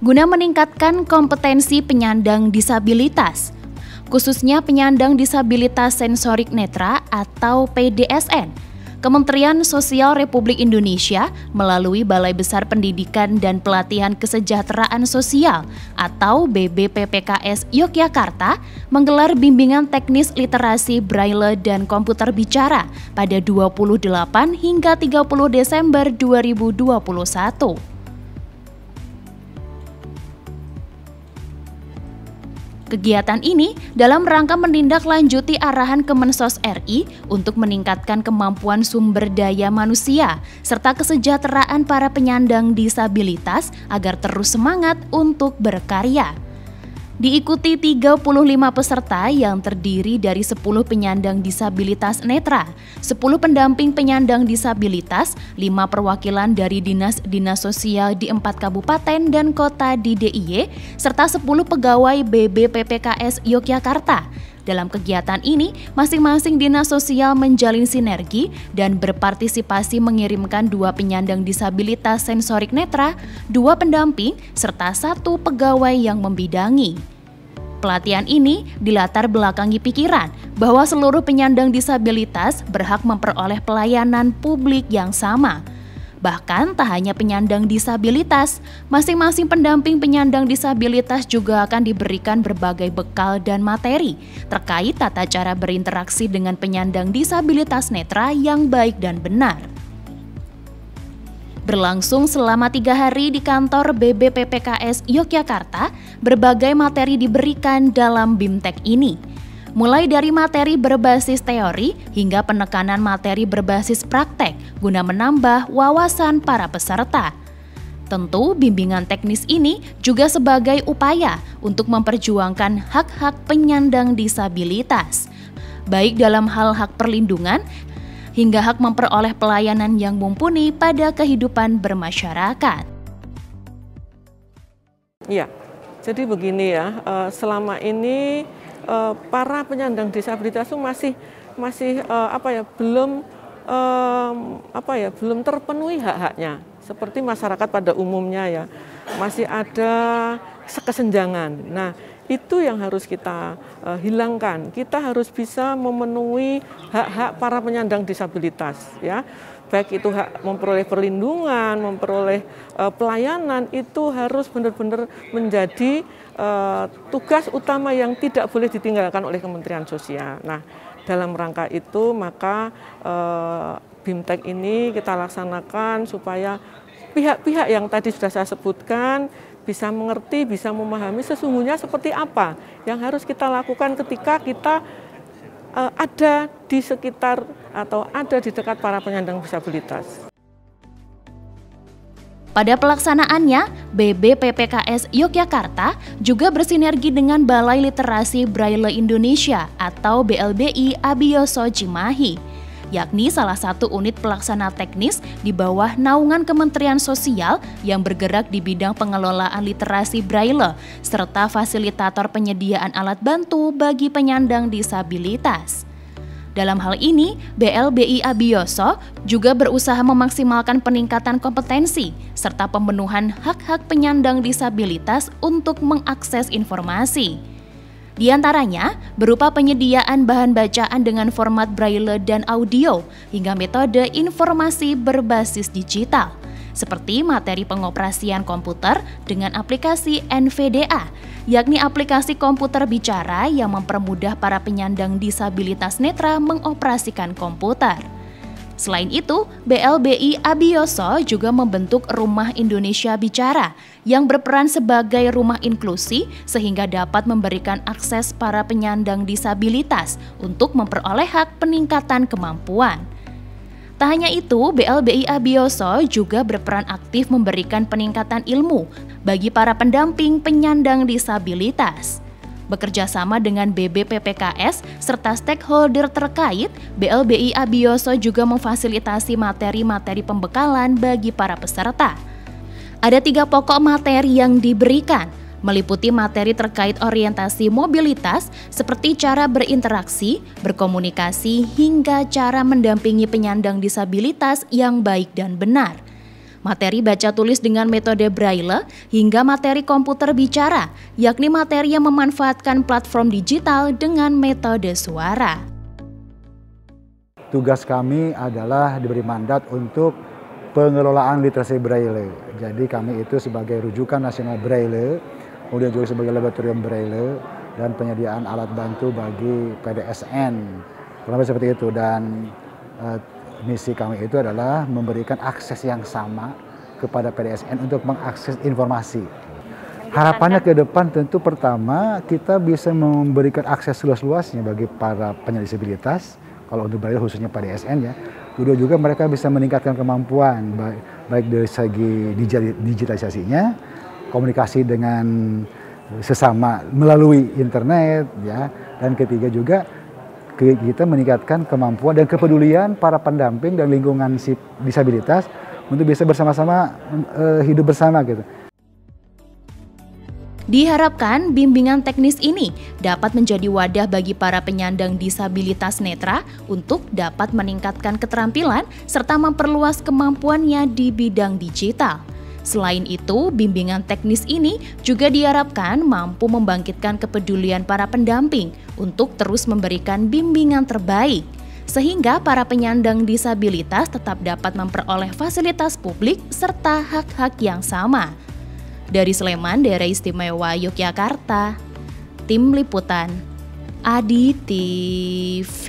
guna meningkatkan kompetensi penyandang disabilitas, khususnya penyandang disabilitas sensorik netra atau PDSN. Kementerian Sosial Republik Indonesia melalui Balai Besar Pendidikan dan Pelatihan Kesejahteraan Sosial atau BBPPKS Yogyakarta menggelar bimbingan teknis literasi Braille dan komputer bicara pada 28 hingga 30 Desember 2021. Kegiatan ini dalam rangka menindaklanjuti arahan Kemensos RI untuk meningkatkan kemampuan sumber daya manusia serta kesejahteraan para penyandang disabilitas agar terus semangat untuk berkarya. Diikuti 35 peserta yang terdiri dari 10 penyandang disabilitas netra, 10 pendamping penyandang disabilitas, 5 perwakilan dari dinas-dinas sosial di 4 kabupaten dan kota di DIY, serta 10 pegawai BBPPKS Yogyakarta. Dalam kegiatan ini, masing-masing dinas sosial menjalin sinergi dan berpartisipasi mengirimkan 2 penyandang disabilitas sensorik netra, 2 pendamping, serta 1 pegawai yang membidangi. Pelatihan ini dilatar belakangi pikiran bahwa seluruh penyandang disabilitas berhak memperoleh pelayanan publik yang sama. Bahkan tak hanya penyandang disabilitas, masing-masing pendamping penyandang disabilitas juga akan diberikan berbagai bekal dan materi terkait tata cara berinteraksi dengan penyandang disabilitas netra yang baik dan benar. Berlangsung selama 3 hari di kantor BBPPKS Yogyakarta, berbagai materi diberikan dalam BIMTEK ini. Mulai dari materi berbasis teori hingga penekanan materi berbasis praktek guna menambah wawasan para peserta. Tentu bimbingan teknis ini juga sebagai upaya untuk memperjuangkan hak-hak penyandang disabilitas, baik dalam hal hak perlindungan hingga hak memperoleh pelayanan yang mumpuni pada kehidupan bermasyarakat. Iya, jadi begini ya, selama ini para penyandang disabilitas itu masih belum terpenuhi hak-haknya seperti masyarakat pada umumnya ya, masih ada kesenjangan. Nah, itu yang harus kita hilangkan. Kita harus bisa memenuhi hak-hak para penyandang disabilitas, ya. Baik itu hak memperoleh perlindungan, memperoleh pelayanan, itu harus benar-benar menjadi tugas utama yang tidak boleh ditinggalkan oleh Kementerian Sosial. Nah, dalam rangka itu maka BIMTEK ini kita laksanakan supaya pihak-pihak yang tadi sudah saya sebutkan bisa mengerti, bisa memahami sesungguhnya seperti apa yang harus kita lakukan ketika kita ada di sekitar atau ada di dekat para penyandang disabilitas. Pada pelaksanaannya, BBPPKS Yogyakarta juga bersinergi dengan Balai Literasi Braille Indonesia atau BLBI Abioso Cimahi, yakni salah satu unit pelaksana teknis di bawah naungan Kementerian Sosial yang bergerak di bidang pengelolaan literasi Braille, serta fasilitator penyediaan alat bantu bagi penyandang disabilitas. Dalam hal ini, BLBI Abioso juga berusaha memaksimalkan peningkatan kompetensi serta pemenuhan hak-hak penyandang disabilitas untuk mengakses informasi. Di antaranya, berupa penyediaan bahan bacaan dengan format Braille dan audio, hingga metode informasi berbasis digital, seperti materi pengoperasian komputer dengan aplikasi NVDA, yakni aplikasi komputer bicara yang mempermudah para penyandang disabilitas netra mengoperasikan komputer. Selain itu, BLBI Abioso juga membentuk Rumah Indonesia Bicara yang berperan sebagai rumah inklusi sehingga dapat memberikan akses para penyandang disabilitas untuk memperoleh hak peningkatan kemampuan. Tak hanya itu, BLBI Abioso juga berperan aktif memberikan peningkatan ilmu bagi para pendamping penyandang disabilitas. Bekerja sama dengan BBPPKS serta stakeholder terkait, BLBI Abioso juga memfasilitasi materi-materi pembekalan bagi para peserta. Ada 3 pokok materi yang diberikan, meliputi materi terkait orientasi mobilitas seperti cara berinteraksi, berkomunikasi, hingga cara mendampingi penyandang disabilitas yang baik dan benar. materi baca tulis dengan metode Braille, hingga materi komputer bicara, yakni materi yang memanfaatkan platform digital dengan metode suara. Tugas kami adalah diberi mandat untuk pengelolaan literasi Braille. Jadi kami itu sebagai rujukan nasional Braille, kemudian juga sebagai laboratorium Braille, dan penyediaan alat bantu bagi PDSN. Kurang lebih seperti itu, dan misi kami itu adalah memberikan akses yang sama kepada PDSN untuk mengakses informasi. Harapannya ke depan tentu pertama kita bisa memberikan akses luas-luasnya bagi para penyandang disabilitas, kalau untuk Braille khususnya PDSN ya. Kedua juga mereka bisa meningkatkan kemampuan baik dari segi digitalisasinya, komunikasi dengan sesama melalui internet ya, dan ketiga juga kita meningkatkan kemampuan dan kepedulian para pendamping dan lingkungan disabilitas untuk bisa bersama-sama hidup bersama gitu. Diharapkan bimbingan teknis ini dapat menjadi wadah bagi para penyandang disabilitas netra untuk dapat meningkatkan keterampilan serta memperluas kemampuannya di bidang digital. Selain itu, bimbingan teknis ini juga diharapkan mampu membangkitkan kepedulian para pendamping untuk terus memberikan bimbingan terbaik, sehingga para penyandang disabilitas tetap dapat memperoleh fasilitas publik serta hak-hak yang sama. Dari Sleman, Daerah Istimewa Yogyakarta, Tim Liputan, ADI TV.